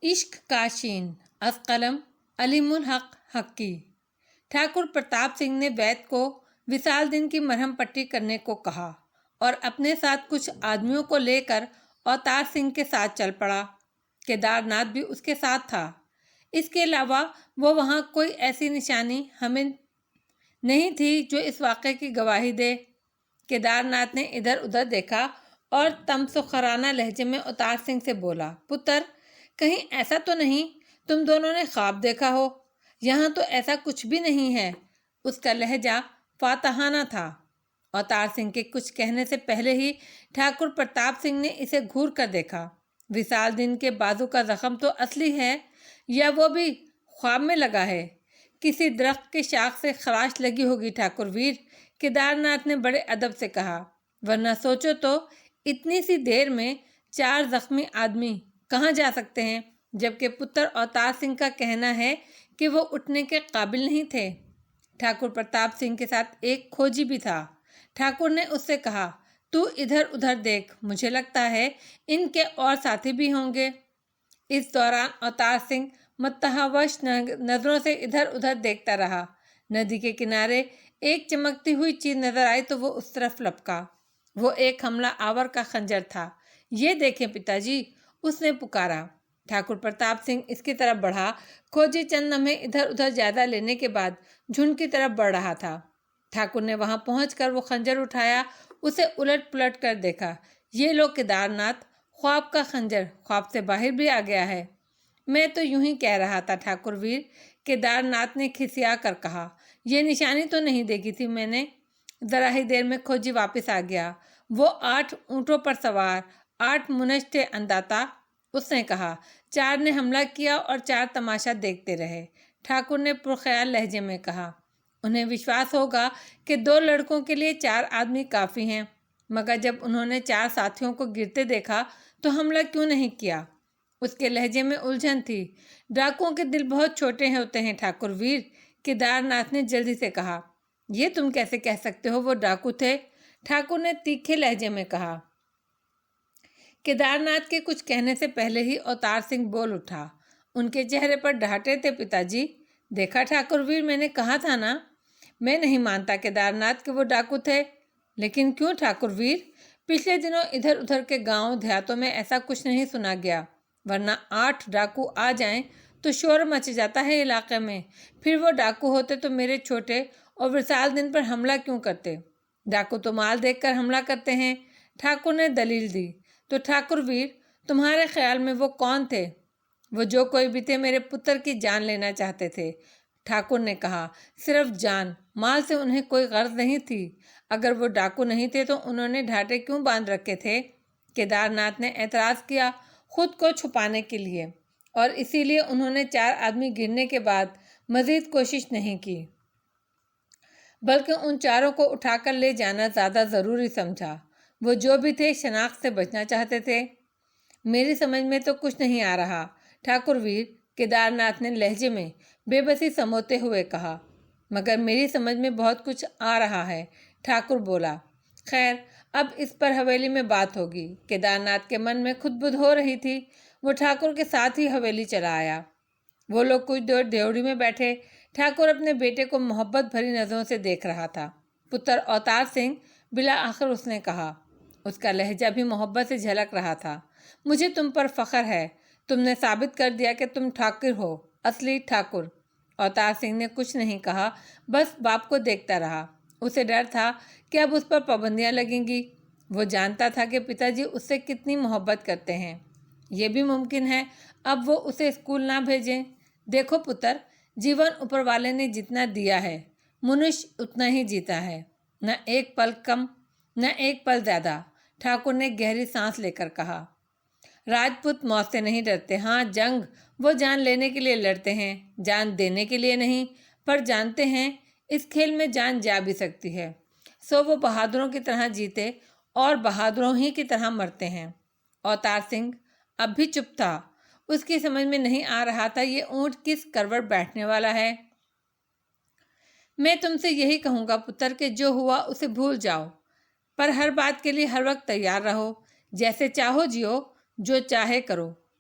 عشق کاشین از قلم علیم الحق حقی۔ ٹھاکر پرتاپ سنگھ نے وید کو وصال دن کی مرہم پٹی کرنے کو کہا اور اپنے ساتھ کچھ آدمیوں کو لے کر اوتار سنگھ کے ساتھ چل پڑا۔ کیدار ناتھ بھی اس کے ساتھ تھا۔ اس کے علاوہ وہ وہاں کوئی ایسی نشانی ہمیں نہیں تھی جو اس واقعے کی گواہی دے۔ کیدار ناتھ نے ادھر ادھر دیکھا اور تمسخرانہ لہجے میں اوتار سنگھ سے بولا، پتر کہیں ایسا تو نہیں تم دونوں نے خواب دیکھا ہو؟ یہاں تو ایسا کچھ بھی نہیں ہے۔ اس کا لہجہ فاتحانہ تھا۔ اوتار سنگھ کے کچھ کہنے سے پہلے ہی ٹھاکر پرتاپ سنگھ نے اسے گھور کر دیکھا۔ وصال دن کے بازو کا زخم تو اصلی ہے یا وہ بھی خواب میں لگا ہے؟ کسی درخت کے شاخ سے خراش لگی ہوگی ٹھاکر ویر، کیدار ناتھ نے بڑے ادب سے کہا، ورنہ سوچو تو اتنی سی دیر میں 4 زخمی آدمی کہاں جا سکتے ہیں، جبکہ پتر اوتار سنگھ کا کہنا ہے کہ وہ اٹھنے کے قابل نہیں تھے۔ ٹھاکر پرتاپ سنگھ کے ساتھ ایک کھوجی بھی تھا۔ ٹھاکر نے اس سے کہا، تو ادھر ادھر دیکھ، مجھے لگتا ہے ان کے اور ساتھی بھی ہوں گے۔ اس دوران اوتار سنگھ متحوش نظروں سے ادھر ادھر دیکھتا رہا۔ ندی کے کنارے ایک چمکتی ہوئی چیز نظر آئی تو وہ اس طرف لپکا۔ وہ ایک حملہ آور کا خنجر تھا۔ یہ دیکھیں پتا جی، اس نے پکارا۔ ٹھاکر پرتاپ سنگھ اس کی طرف بڑھا۔ کھوجی چند لمحے ادھر ادھر زیادہ لینے کے بعد جھنڈ کی طرف بڑھ رہا تھا۔ ٹھاکر نے وہاں پہنچ کر وہ خنجر اٹھایا، اسے الٹ پلٹ کر دیکھا۔ یہ لو کیدار ناتھ، خواب کا خنجر خواب سے باہر بھی آ گیا ہے۔ میں تو یوں ہی کہہ رہا تھا ٹھاکر ویر، کیدار ناتھ نے کھسیا کر کہا، یہ نشانی تو نہیں دیکھی تھی میں نے۔ ذرا ہی دیر میں کھوجی واپس آ گیا۔ وہ 8 اونٹوں پر سوار 8 منش انداتا۔ اس نے کہا، 4 نے حملہ کیا اور 4 تماشا دیکھتے رہے۔ ٹھاکر نے پرخیال لہجے میں کہا، انہیں وشواس ہوگا کہ 2 لڑکوں کے لیے 4 آدمی کافی ہیں، مگر جب انہوں نے 4 ساتھیوں کو گرتے دیکھا تو حملہ کیوں نہیں کیا؟ اس کے لہجے میں الجھن تھی۔ ڈاکوؤں کے دل بہت چھوٹے ہوتے ہیں ٹھاکر ویر، کیدار ناتھ نے جلدی سے کہا۔ یہ تم کیسے کہہ سکتے ہو وہ ڈاکو تھے؟ ٹھاکر نے تیکھے لہجے میں کہا۔ کیدار ناتھ کے کچھ کہنے سے پہلے ہی اوتار سنگھ بول اٹھا، ان کے چہرے پر ڈھاٹے تھے پتا جی۔ دیکھا ٹھاکر ویر، میں نے کہا تھا نا۔ میں نہیں مانتا کیدار ناتھ کہ وہ ڈاکو تھے۔ لیکن کیوں ٹھاکر ویر؟ پچھلے دنوں ادھر ادھر کے گاؤں دیہاتوں میں ایسا کچھ نہیں سنا گیا، ورنہ 8 ڈاکو آ جائیں تو شور مچ جاتا ہے علاقے میں۔ پھر وہ ڈاکو ہوتے تو میرے چھوٹے اور وصال دن پر حملہ کیوں کرتے؟ ڈاکو تو مال دیکھ کر حملہ کرتے ہیں۔ ٹھاکر نے دلیل دی۔ تو ٹھاکر ویر، تمہارے خیال میں وہ کون تھے؟ وہ جو کوئی بھی تھے، میرے پتر کی جان لینا چاہتے تھے۔ ٹھاکر نے کہا، صرف جان، مال سے انہیں کوئی غرض نہیں تھی۔ اگر وہ ڈاکو نہیں تھے تو انہوں نے ڈھاٹے کیوں باندھ رکھے تھے؟ کیدار ناتھ نے اعتراض کیا، خود کو چھپانے کے لیے، اور اسی لیے انہوں نے 4 آدمی گرنے کے بعد مزید کوشش نہیں کی، بلکہ ان 4 کو اٹھا کر لے جانا زیادہ ضروری سمجھا۔ وہ جو بھی تھے شناخت سے بچنا چاہتے تھے۔ میری سمجھ میں تو کچھ نہیں آ رہا ٹھاکر ویر، کیدار ناتھ نے لہجے میں بے بسی سموتے ہوئے کہا۔ مگر میری سمجھ میں بہت کچھ آ رہا ہے، ٹھاکر بولا۔ خیر، اب اس پر حویلی میں بات ہوگی۔ کیدار ناتھ کے من میں خود بدھ ہو رہی تھی۔ وہ ٹھاکر کے ساتھ ہی حویلی چلا آیا۔ وہ لوگ کچھ دیر ڈیوڑی میں بیٹھے۔ ٹھاکر اپنے بیٹے کو محبت بھری نظروں سے دیکھ رہا تھا۔ پتر اوتار سنگھ، بالآخر اس نے کہا۔ اس کا لہجہ بھی محبت سے جھلک رہا تھا۔ مجھے تم پر فخر ہے، تم نے ثابت کر دیا کہ تم ٹھاکر ہو، اصلی ٹھاکر۔ اوتار سنگھ نے کچھ نہیں کہا، بس باپ کو دیکھتا رہا۔ اسے ڈر تھا کہ اب اس پر پابندیاں لگیں گی۔ وہ جانتا تھا کہ پتا جی اس سے کتنی محبت کرتے ہیں۔ یہ بھی ممکن ہے اب وہ اسے اسکول نہ بھیجیں۔ دیکھو پتر، جیون اوپر والے نے جتنا دیا ہے، منش اتنا ہی جیتا ہے، نہ ایک پل کم نہ ایک پل زیادہ۔ ٹھاکر نے گہری سانس لے کر کہا، راجپوت موت سے نہیں ڈرتے۔ ہاں، جنگ وہ جان لینے کے لیے لڑتے ہیں، جان دینے کے لیے نہیں، پر جانتے ہیں اس کھیل میں جان جا بھی سکتی ہے، سو وہ بہادروں کی طرح جیتے اور بہادروں ہی کی طرح مرتے ہیں۔ اوتار سنگھ اب بھی چپ تھا۔ اس کی سمجھ میں نہیں آ رہا تھا یہ اونٹ کس کروٹ بیٹھنے والا ہے۔ میں تم سے یہی کہوں گا پتر کہ جو ہوا اسے بھول جاؤ، پر ہر بات کے لیے ہر وقت تیار رہو۔ جیسے چاہو جیو، جو چاہے کرو،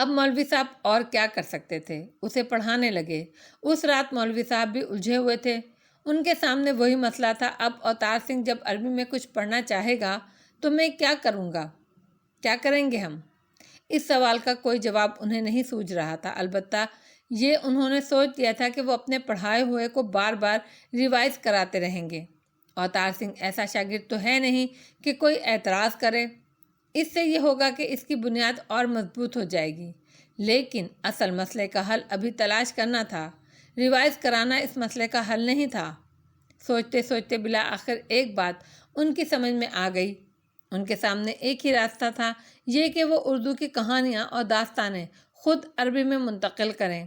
اب مولوی صاحب اور کیا کر سکتے تھے، اسے پڑھانے لگے۔ اس رات مولوی صاحب بھی الجھے ہوئے تھے، ان کے سامنے وہی مسئلہ تھا۔ اب اوتار سنگھ جب عربی میں کچھ پڑھنا چاہے گا تو میں کیا کروں گا، کیا کریں گے ہم؟ اس سوال کا کوئی جواب انہیں نہیں سوجھ رہا تھا، البتہ یہ انہوں نے سوچ لیا تھا کہ وہ اپنے پڑھائے ہوئے کو بار بار ریوائز کراتے رہیں گے۔ اوتار سنگھ ایسا شاگرد تو ہے نہیں کہ کوئی اعتراض کرے، اس سے یہ ہوگا کہ اس کی بنیاد اور مضبوط ہو جائے گی۔ لیکن اصل مسئلے کا حل ابھی تلاش کرنا تھا، ریوائز کرانا اس مسئلے کا حل نہیں تھا۔ سوچتے سوچتے بالآخر ایک بات ان کی سمجھ میں آ گئی۔ ان کے سامنے ایک ہی راستہ تھا، یہ کہ وہ اردو کی کہانیاں اور داستانیں خود عربی میں منتقل کریں۔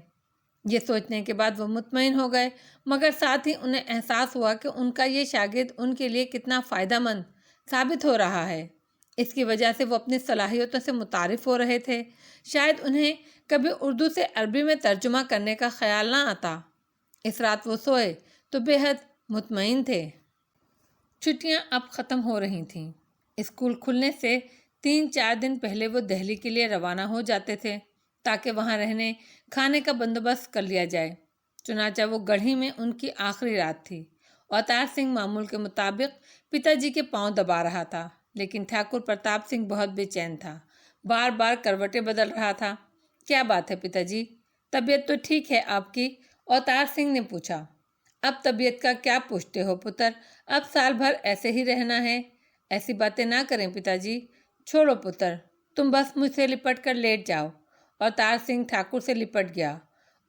یہ سوچنے کے بعد وہ مطمئن ہو گئے، مگر ساتھ ہی انہیں احساس ہوا کہ ان کا یہ شاگرد ان کے لیے کتنا فائدہ مند ثابت ہو رہا ہے۔ اس کی وجہ سے وہ اپنی صلاحیتوں سے متعارف ہو رہے تھے۔ شاید انہیں کبھی اردو سے عربی میں ترجمہ کرنے کا خیال نہ آتا۔ اس رات وہ سوئے تو بے حد مطمئن تھے۔ چھٹیاں اب ختم ہو رہی تھیں۔ اسکول کھلنے سے 3-4 دن پہلے وہ دہلی کے لیے روانہ ہو جاتے تھے تاکہ وہاں رہنے کھانے کا بندوبست کر لیا جائے۔ چنانچہ وہ گڑھی میں ان کی آخری رات تھی۔ اوتار سنگھ معمول کے مطابق پتا جی کے پاؤں دبا رہا تھا، لیکن ٹھاکر پرتاپ سنگھ بہت بے چین تھا، بار بار کروٹیں بدل رہا تھا۔ کیا بات ہے پتا جی، طبیعت تو ٹھیک ہے آپ کی؟ اوتار سنگھ نے پوچھا۔ اب طبیعت کا کیا پوچھتے ہو پتر، اب سال بھر ایسے ہی رہنا ہے۔ ایسی باتیں نہ کریں پتا جی، چھوڑو پتر، تم بس مجھ سے لپٹ کر لیٹ جاؤ۔ اوتار سنگھ ٹھاکر سے لپٹ گیا۔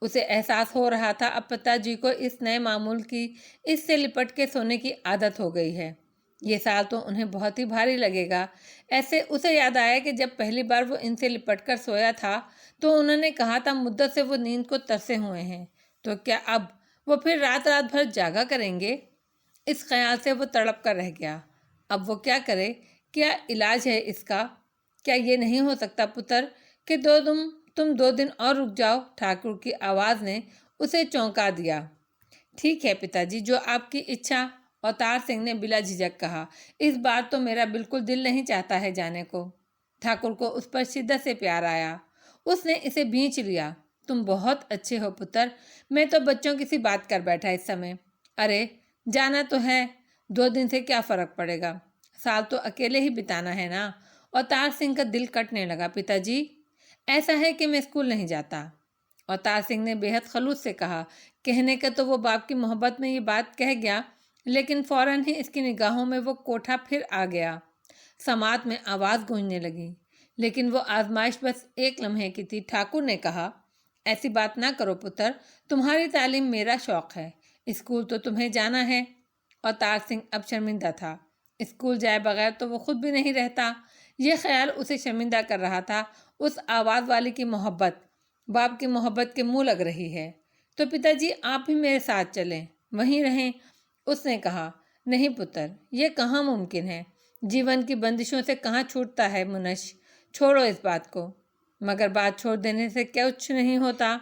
اسے احساس ہو رہا تھا اب پتا جی کو اس نئے معمول کی، اس سے لپٹ کے سونے کی عادت ہو گئی ہے۔ یہ سال تو انہیں بہت ہی بھاری لگے گا۔ ایسے اسے یاد آیا کہ جب پہلی بار وہ ان سے لپٹ کر سویا تھا تو انہوں نے کہا تھا مدت سے وہ نیند کو ترسے ہوئے ہیں، تو کیا اب وہ پھر رات رات بھر جاگا کریں گے؟ اس خیال سے وہ تڑپ کر رہ گیا۔ اب وہ کیا کرے؟ کیا علاج ہے اس کا؟ کیا یہ نہیں ہو سکتا پتر کہ تم 2 دن اور رک جاؤ؟ ٹھاکر کی آواز نے اسے چونکا دیا۔ ٹھیک ہے پتا جی، جو آپ کی اچھا، اوتار سنگھ نے بلا جھجک کہا۔ اس بار تو میرا بالکل دل نہیں چاہتا ہے جانے کو۔ ٹھاکر کو اس پر شدت سے پیار آیا، اس نے اسے بھینچ لیا۔ تم بہت اچھے ہو پتر، میں تو بچوں کی سی بات کر بیٹھا اس سمے۔ ارے جانا تو ہے، 2 دن سے کیا فرق پڑے گا، سال تو اکیلے ہی بتانا ہے نا۔ اوتار سنگھ کا دل کٹنے لگا۔ پتا جی ایسا ہے کہ میں اسکول نہیں جاتا، اوتار سنگھ نے بے حد خلوص سے کہا۔ کہنے کا تو وہ باپ کی محبت میں یہ بات کہہ گیا، لیکن فوراً ہی اس کی نگاہوں میں وہ کوٹھا پھر آ گیا۔ سماعت میں آواز گونجنے لگی، لیکن وہ آزمائش بس ایک لمحے کی تھی۔ ٹھاکر نے کہا، ایسی بات نہ کرو پتر، تمہاری تعلیم میرا شوق ہے، اسکول تو تمہیں جانا ہے۔ اوتار سنگھ اب شرمندہ تھا، اسکول جائے بغیر تو وہ خود بھی نہیں رہتا۔ یہ خیال اسے شرمندہ کر رہا تھا۔ اس آواز والی کی محبت باپ کی محبت کے منہ لگ رہی ہے۔ تو پتا جی آپ بھی میرے ساتھ چلیں، وہیں رہیں۔ اس نے کہا، نہیں پتر، یہ کہاں ممکن ہے، جیون کی بندشوں سے کہاں چھوٹتا ہے منش، چھوڑو اس بات کو۔ مگر بات چھوڑ دینے سے کچھ نہیں ہوتا،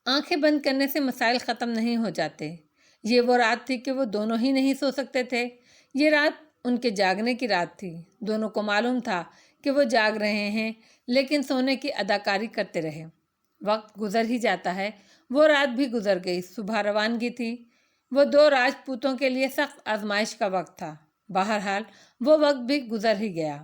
آنکھیں بند کرنے سے مسائل ختم نہیں ہو جاتے۔ یہ وہ رات تھی کہ وہ دونوں ہی نہیں سو سکتے تھے۔ یہ رات ان کے جاگنے کی رات تھی۔ دونوں کو معلوم تھا کہ وہ جاگ رہے ہیں، لیکن سونے کی اداکاری کرتے رہے۔ وقت گزر ہی جاتا ہے، وہ رات بھی گزر گئی۔ صبح روانگی تھی۔ وہ 2 راجپوتوں کے لیے سخت آزمائش کا وقت تھا۔ بہرحال وہ وقت بھی گزر ہی گیا۔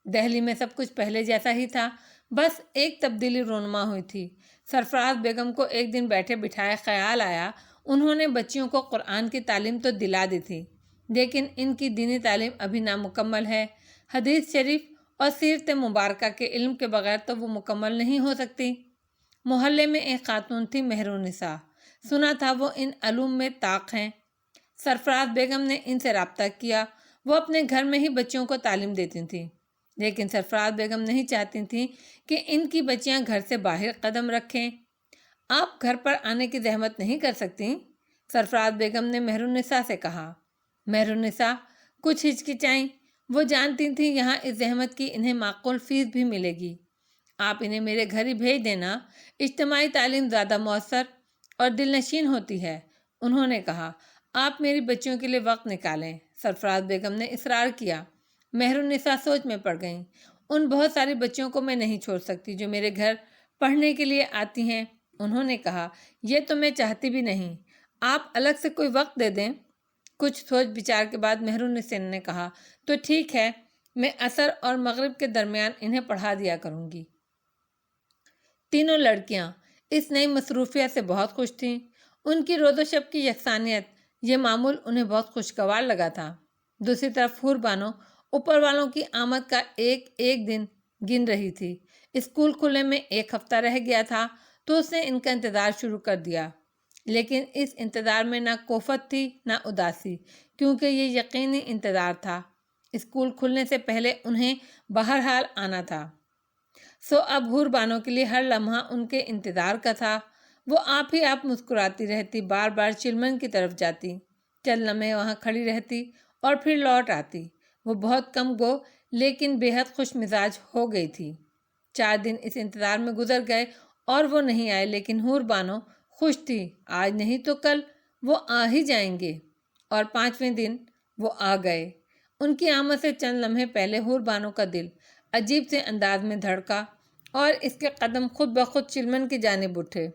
دہلی میں سب کچھ پہلے جیسا ہی تھا، بس ایک تبدیلی رونما ہوئی تھی۔ سرفراز بیگم کو ایک دن بیٹھے بٹھائے خیال آیا، انہوں نے بچیوں کو قرآن کی تعلیم تو دلا دی تھی، لیکن ان کی دینی تعلیم ابھی نامکمل ہے۔ حدیث شریف اور سیرت مبارکہ کے علم کے بغیر تو وہ مکمل نہیں ہو سکتی۔ محلے میں ایک خاتون تھی، مہرالنساء، سنا تھا وہ ان علوم میں طاق ہیں۔ سرفراز بیگم نے ان سے رابطہ کیا۔ وہ اپنے گھر میں ہی بچیوں کو تعلیم دیتی تھیں، لیکن سرفراز بیگم نہیں چاہتی تھیں کہ ان کی بچیاں گھر سے باہر قدم رکھیں۔ آپ گھر پر آنے کی زحمت نہیں کر سکتی؟ سرفراز بیگم نے مہرالنساء سے کہا۔ مہرالنساء کچھ ہچکچائیں، وہ جانتی تھیں یہاں اس زحمت کی انہیں معقول فیس بھی ملے گی۔ آپ انہیں میرے گھر ہی بھیج دینا، اجتماعی تعلیم زیادہ مؤثر اور دل نشین ہوتی ہے۔ انہوں نے کہا، آپ میری بچیوں کے لیے وقت نکالیں۔ سرفراز بیگم نے اصرار کیا۔ مہرالنساء سوچ میں پڑ گئیں۔ ان بہت سارے بچوں کو میں نہیں چھوڑ سکتی جو میرے گھر پڑھنے کے لیے آتی ہیں۔ انہوں نے کہا، یہ تو میں چاہتی بھی نہیں، آپ الگ سے کوئی وقت دے دیں۔ کچھ سوچ بچار کے بعد مہر النساء نے کہا، تو ٹھیک ہے، میں عصر اور مغرب کے درمیان انہیں پڑھا دیا کروں گی۔ تینوں لڑکیاں اس نئی مصروفیت سے بہت خوش تھیں۔ ان کی روز و شب کی یکسانیت، یہ معمول انہیں بہت خوشگوار لگا تھا۔ دوسری طرف حور بانو اوپر والوں کی آمد کا ایک ایک دن گن رہی تھی۔ اسکول کھلنے میں 1 ہفتہ رہ گیا تھا تو اس نے ان کا انتظار شروع کر دیا، لیکن اس انتظار میں نہ کوفت تھی نہ اداسی، کیونکہ یہ یقینی انتظار تھا۔ اسکول کھلنے سے پہلے انہیں بہرحال آنا تھا، سو اب حور بانو کے لیے ہر لمحہ ان کے انتظار کا تھا۔ وہ آپ ہی آپ مسکراتی رہتی، بار بار چلمن کی طرف جاتی، چند لمحے وہاں کھڑی رہتی اور پھر لوٹ آتی۔ وہ بہت کم گو لیکن بے حد خوش مزاج ہو گئی تھی۔ 4 دن اس انتظار میں گزر گئے اور وہ نہیں آئے، لیکن حور بانو خوش تھی، آج نہیں تو کل وہ آ ہی جائیں گے، اور 5ویں دن وہ آ گئے۔ ان کی آمد سے چند لمحے پہلے حور بانو کا دل عجیب سے انداز میں دھڑکا اور اس کے قدم خود بخود چلمن کی جانب اٹھے۔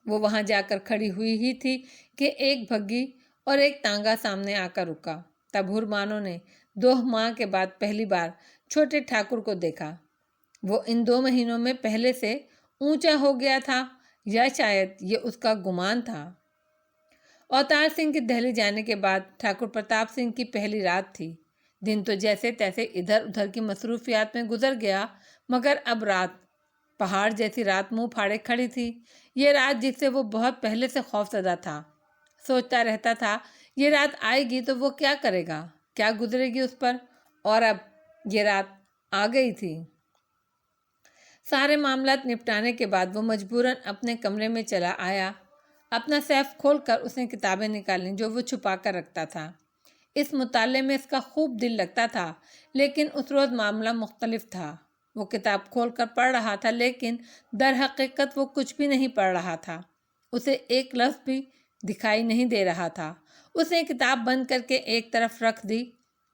وہ وہاں جا کر کھڑی ہوئی ہی تھی کہ ایک بھگی اور ایک تانگا سامنے آ کر رکا۔ تب حور بانو نے 2 ماہ کے بعد پہلی بار چھوٹے ٹھاکر کو دیکھا۔ وہ ان 2 مہینوں میں پہلے سے اونچا ہو گیا تھا، یا شاید یہ اس کا گمان تھا۔ اوتار سنگھ کی دہلی جانے کے بعد ٹھاکر پرتاپ سنگھ کی پہلی رات تھی۔ دن تو جیسے تیسے ادھر ادھر کی مصروفیات میں گزر گیا، مگر اب رات پہاڑ جیسی رات منہ پھاڑے کھڑی تھی۔ یہ رات جس سے وہ بہت پہلے سے خوف زدہ تھا، سوچتا رہتا تھا یہ رات آئے گی تو وہ کیا کرے گا، کیا گزرے گی اس پر، اور اب یہ رات آ گئی تھی۔ سارے معاملات نپٹانے کے بعد وہ مجبوراً اپنے کمرے میں چلا آیا۔ اپنا سیف کھول کر اس نے کتابیں نکالیں جو وہ چھپا کر رکھتا تھا۔ اس مطالعے میں اس کا خوب دل لگتا تھا، لیکن اس روز معاملہ مختلف تھا۔ وہ کتاب کھول کر پڑھ رہا تھا، لیکن در حقیقت وہ کچھ بھی نہیں پڑھ رہا تھا۔ اسے ایک لفظ بھی دکھائی نہیں دے رہا تھا۔ اس نے کتاب بند کر کے ایک طرف رکھ دی،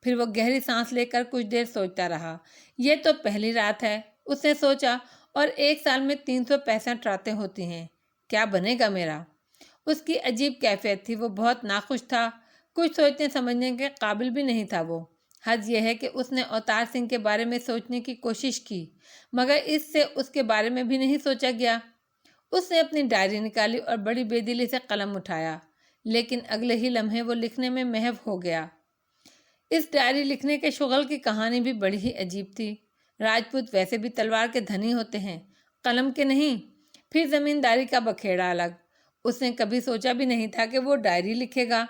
پھر وہ گہری سانس لے کر کچھ دیر سوچتا رہا۔ یہ تو پہلی رات ہے، اس نے سوچا، اور 1 سال میں 365 راتیں ہوتی ہیں، کیا بنے گا میرا؟ اس کی عجیب کیفیت تھی، وہ بہت ناخوش تھا، کچھ سوچنے سمجھنے کے قابل بھی نہیں تھا وہ۔ حد یہ ہے کہ اس نے اوتار سنگھ کے بارے میں سوچنے کی کوشش کی، مگر اس سے اس کے بارے میں بھی نہیں سوچا گیا۔ اس نے اپنی ڈائری نکالی اور بڑی بے دلی سے قلم اٹھایا، لیکن اگلے ہی لمحے وہ لکھنے میں محو ہو گیا۔ اس ڈائری لکھنے کے شغل کی کہانی بھی بڑی ہی عجیب تھی۔ راجپوت ویسے بھی تلوار کے دھنی ہوتے ہیں، قلم کے نہیں۔ پھر زمینداری کا بکھیڑا الگ۔ اس نے کبھی سوچا بھی نہیں تھا کہ وہ ڈائری لکھے گا۔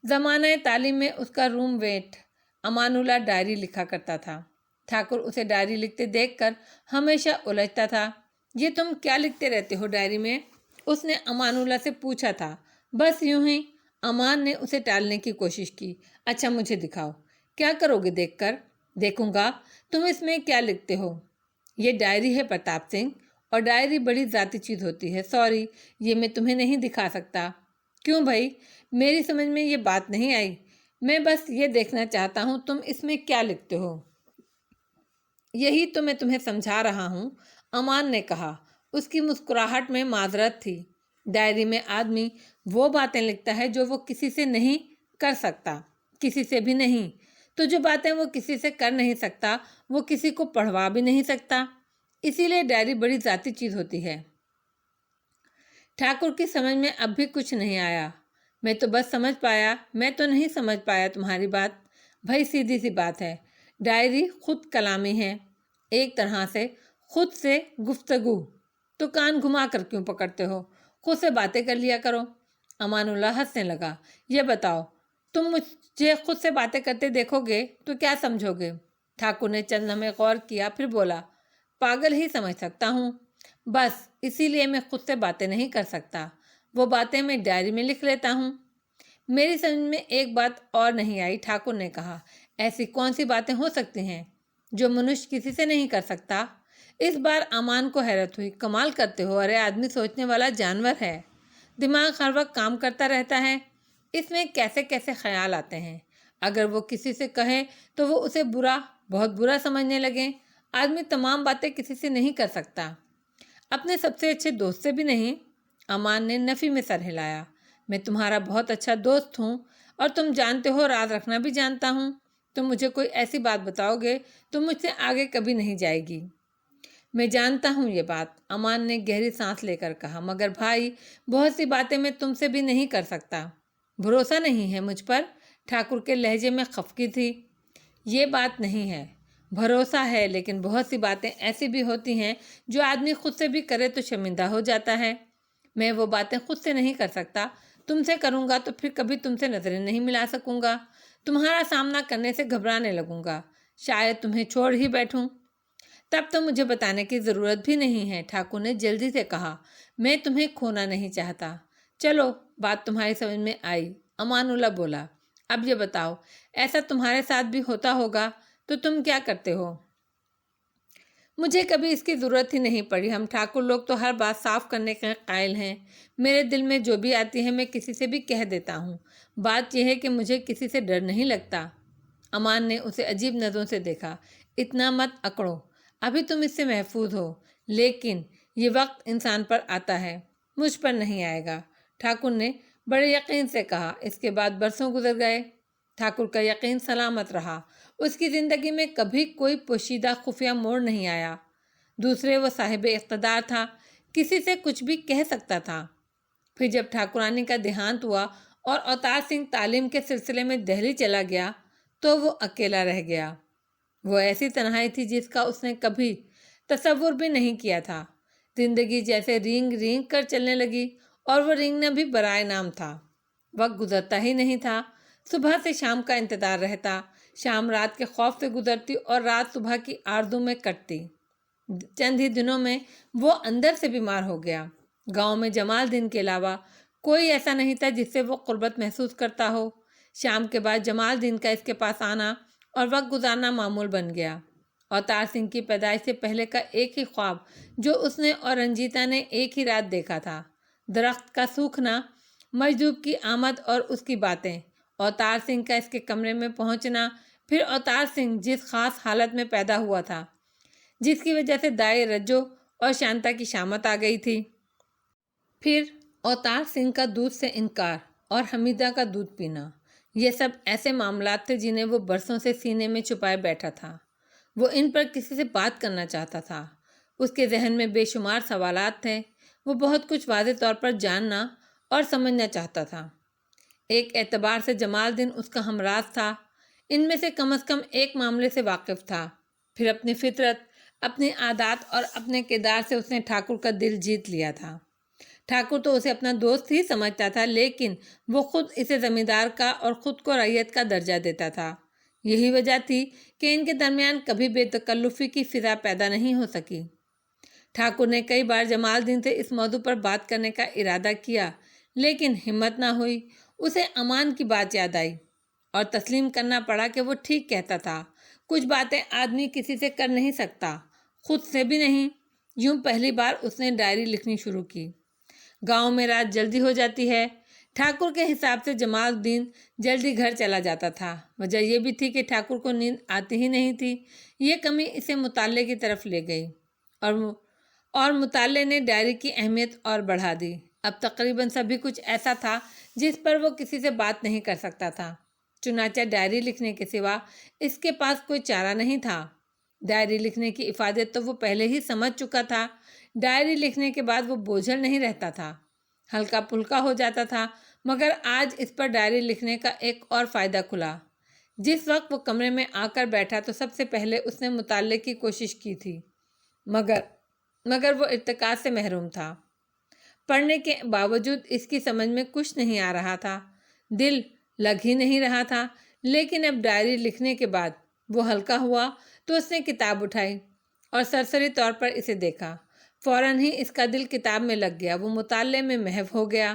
زمانہ تعلیم میں اس کا روم میٹ امان اللہ ڈائری لکھا کرتا تھا۔ ٹھاکر اسے ڈائری لکھتے دیکھ کر ہمیشہ الجھتا تھا۔ یہ تم کیا لکھتے رہتے ہو ڈائری میں؟ اس نے امان اللہ سے پوچھا تھا۔ بس یوں ہی، امان نے اسے ٹالنے کی کوشش کی۔ اچھا مجھے دکھاؤ، کیا کرو گے دیکھ کر؟ دیکھوں گا، تم اس میں کیا لکھتے ہو؟ یہ ڈائری ہے پرتاپ سنگھ، اور ڈائری بڑی ذاتی چیز ہوتی ہے، سوری، یہ میں تمہیں نہیں دکھا سکتا۔ کیوں بھائی؟ میری سمجھ میں یہ بات نہیں آئی، میں بس یہ دیکھنا چاہتا ہوں تم اس میں کیا لکھتے ہو۔ یہی تو میں تمہیں سمجھا رہا ہوں، امان نے کہا۔ اس کی مسکراہٹ میں معذرت تھی۔ ڈائری میں آدمی وہ باتیں لکھتا ہے جو وہ کسی سے نہیں کر سکتا، کسی سے بھی نہیں، تو جو باتیں وہ کسی سے کر نہیں سکتا وہ کسی کو پڑھوا بھی نہیں سکتا، اسی لیے ڈائری بڑی ذاتی چیز ہوتی ہے۔ ٹھاکر کی سمجھ میں اب بھی کچھ نہیں آیا۔ میں تو بس سمجھ پایا، میں تو نہیں سمجھ پایا تمہاری بات۔ بھائی سیدھی سی بات ہے، ڈائری خود کلامی ہے، ایک طرح سے خود سے گفتگو۔ تو کان گھما کر کیوں پکڑتے ہو؟ خود سے باتیں کر لیا کرو۔ امان اللہ ہنسنے لگا۔ یہ بتاؤ، تم مجھے خود سے باتیں کرتے دیکھو گے تو کیا سمجھو گے؟ ٹھاکر نے چند لمحے غور کیا، پھر بولا، پاگل ہی سمجھ سکتا ہوں، بس اسی لیے میں خود سے باتیں نہیں کر سکتا، وہ باتیں میں ڈائری میں لکھ لیتا ہوں۔ میری سمجھ میں ایک بات اور نہیں آئی، ٹھاکر نے کہا۔ ایسی کون سی باتیں ہو سکتی ہیں جو منش کسی سے نہیں کر سکتا؟ اس بار امان کو حیرت ہوئی۔ کمال کرتے ہو، ارے آدمی سوچنے والا جانور ہے، دماغ ہر وقت کام کرتا رہتا ہے، اس میں کیسے کیسے خیال آتے ہیں۔ اگر وہ کسی سے کہے تو وہ اسے برا، بہت برا سمجھنے لگیں۔ آدمی تمام باتیں کسی سے نہیں کر سکتا، اپنے سب سے اچھے دوست سے بھی نہیں۔ امان نے نفی میں سر ہلایا۔ میں تمہارا بہت اچھا دوست ہوں اور تم جانتے ہو راز رکھنا بھی جانتا ہوں۔ تم مجھے کوئی ایسی بات بتاؤ گے تو مجھ سے آگے کبھی نہیں جائے گی۔ میں جانتا ہوں یہ بات، امان نے گہری سانس لے کر کہا، مگر بھائی بہت سی باتیں میں تم سے بھی نہیں کر سکتا۔ بھروسہ نہیں ہے مجھ پر؟ ٹھاکر کے لہجے میں خفگی تھی۔ یہ بات نہیں ہے، بھروسہ ہے، لیکن بہت سی باتیں ایسی بھی ہوتی ہیں جو آدمی خود سے بھی کرے تو شرمندہ ہو جاتا ہے۔ میں وہ باتیں خود سے نہیں کر سکتا، تم سے کروں گا تو پھر کبھی تم سے نظریں نہیں ملا سکوں گا، تمہارا سامنا کرنے سے گھبرانے لگوں گا، شاید تمہیں چھوڑ ہی بیٹھوں۔ تب تو مجھے بتانے کی ضرورت بھی نہیں ہے، ٹھاکر نے جلدی سے کہا، میں تمہیں کھونا نہیں چاہتا۔ چلو، بات تمہاری سمجھ میں آئی، امان اللہ بولا۔ اب یہ بتاؤ، ایسا تمہارے ساتھ بھی ہوتا ہوگا تو تم کیا کرتے ہو؟ مجھے کبھی اس کی ضرورت ہی نہیں پڑی، ہم ٹھاکر لوگ تو ہر بات صاف کرنے کے قائل ہیں۔ میرے دل میں جو بھی آتی ہے میں کسی سے بھی کہہ دیتا ہوں، بات یہ ہے کہ مجھے کسی سے ڈر نہیں لگتا۔ امان نے اسے عجیب نظروں سے دیکھا۔ اتنا مت اکڑو، ابھی تم اس سے محفوظ ہو، لیکن یہ وقت انسان پر آتا ہے، مجھ پر نہیں آئے گا، ٹھاکر نے بڑے یقین سے کہا۔ اس کے بعد برسوں گزر گئے، ٹھاکر کا یقین سلامت رہا، اس کی زندگی میں کبھی کوئی پوشیدہ خفیہ موڑ نہیں آیا۔ دوسرے وہ صاحب اقتدار تھا، کسی سے کچھ بھی کہہ سکتا تھا۔ پھر جب ٹھاکرانی کا دیہانت ہوا اور اوتار سنگھ تعلیم کے سلسلے میں دہلی چلا گیا تو وہ اکیلا رہ گیا۔ وہ ایسی تنہائی تھی جس کا اس نے کبھی تصور بھی نہیں کیا تھا۔ زندگی جیسے رینگ رینگ کر چلنے لگی، اور وہ رینگنا بھی برائے نام تھا۔ وقت گزرتا ہی نہیں تھا، صبح سے شام کا انتظار رہتا، شام رات کے خوف سے گزرتی اور رات صبح کی آرزو میں کٹتی۔ چند ہی دنوں میں وہ اندر سے بیمار ہو گیا۔ گاؤں میں جمال دین کے علاوہ کوئی ایسا نہیں تھا جس سے وہ قربت محسوس کرتا ہو۔ شام کے بعد جمال دین کا اس کے پاس آنا اور وقت گزارنا معمول بن گیا۔ اوتار سنگھ کی پیدائش سے پہلے کا ایک ہی خواب جو اس نے اور رنجیتا نے ایک ہی رات دیکھا تھا، درخت کا سوکھنا، مجذوب کی آمد اور اس کی باتیں، اوتار سنگھ کا اس کے کمرے میں پہنچنا، پھر اوتار سنگھ جس خاص حالت میں پیدا ہوا تھا، جس کی وجہ سے دائی رجو اور شانتا کی شامت آ گئی تھی، پھر اوتار سنگھ کا دودھ سے انکار اور حمیدہ کا دودھ پینا، یہ سب ایسے معاملات تھے جنہیں وہ برسوں سے سینے میں چھپائے بیٹھا تھا۔ وہ ان پر کسی سے بات کرنا چاہتا تھا۔ اس کے ذہن میں بے شمار سوالات تھے، وہ بہت کچھ واضح طور پر جاننا اور سمجھنا چاہتا تھا۔ ایک اعتبار سے جمال دین اس کا ہمراز تھا، ان میں سے کم از کم ایک معاملے سے واقف تھا۔ پھر اپنی فطرت، اپنی عادات اور اپنے کردار سے اس نے ٹھاکر کا دل جیت لیا تھا۔ ٹھاکر تو اسے اپنا دوست ہی سمجھتا تھا، لیکن وہ خود اسے زمیندار کا اور خود کو رعیت کا درجہ دیتا تھا۔ یہی وجہ تھی کہ ان کے درمیان کبھی بے تکلفی کی فضا پیدا نہیں ہو سکی۔ ٹھاکر نے کئی بار جمال دین سے اس موضوع پر بات کرنے کا ارادہ کیا، لیکن ہمت نہ ہوئی۔ اسے امان کی بات یاد آئی اور تسلیم کرنا پڑا کہ وہ ٹھیک کہتا تھا۔ کچھ باتیں آدمی کسی سے کر نہیں سکتا، خود سے بھی نہیں۔ یوں پہلی بار اس نے ڈائری لکھنی شروع کی۔ گاؤں میں رات جلدی ہو جاتی ہے۔ ٹھاکر کے حساب سے جمال دین جلدی گھر چلا جاتا تھا۔ وجہ یہ بھی تھی کہ ٹھاکر کو نیند آتی ہی نہیں تھی۔ یہ کمی اسے مطالعے کی طرف لے گئی اور مطالعے نے ڈائری کی اہمیت اور بڑھا دی۔ اب تقریباً سبھی کچھ ایسا تھا جس پر وہ کسی سے بات نہیں کر سکتا تھا، چنانچہ ڈائری لکھنے کے سوا اس کے پاس کوئی چارہ نہیں تھا۔ ڈائری لکھنے کی افادیت تو وہ پہلے ہی سمجھ چکا تھا۔ ڈائری لکھنے کے بعد وہ بوجھل نہیں رہتا تھا، ہلکا پھلکا ہو جاتا تھا۔ مگر آج اس پر ڈائری لکھنے کا ایک اور فائدہ کھلا۔ جس وقت وہ کمرے میں آ کر بیٹھا تو سب سے پہلے اس نے مطالعے کی کوشش کی تھی، مگر وہ ارتکاز سے محروم تھا۔ پڑھنے کے باوجود اس کی سمجھ میں کچھ نہیں آ رہا تھا، دل لگ ہی نہیں رہا تھا۔ لیکن اب ڈائری لکھنے کے بعد وہ ہلکا ہوا تو اس نے کتاب اٹھائی اور سرسری طور پر اسے دیکھا۔ فوراً ہی اس کا دل کتاب میں لگ گیا، وہ مطالعے میں محو ہو گیا۔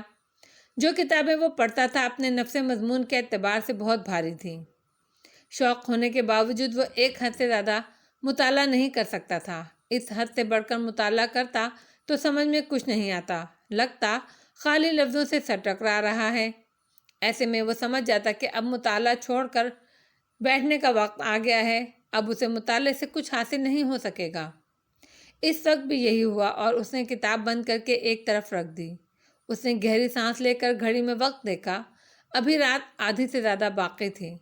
جو کتابیں وہ پڑھتا تھا اپنے نفس مضمون کے اعتبار سے بہت بھاری تھیں۔ شوق ہونے کے باوجود وہ ایک حد سے زیادہ مطالعہ نہیں کر سکتا تھا۔ اس حد سے بڑھ کر مطالعہ کرتا تو سمجھ میں کچھ نہیں آتا، لگتا خالی لفظوں سے سر ٹکرا رہا ہے۔ ایسے میں وہ سمجھ جاتا کہ اب مطالعہ چھوڑ کر بیٹھنے کا وقت آ گیا ہے، اب اسے مطالعے سے کچھ حاصل نہیں ہو سکے گا۔ اس وقت بھی یہی ہوا اور اس نے کتاب بند کر کے ایک طرف رکھ دی۔ اس نے گہری سانس لے کر گھڑی میں وقت دیکھا۔ ابھی رات آدھی سے زیادہ باقی تھی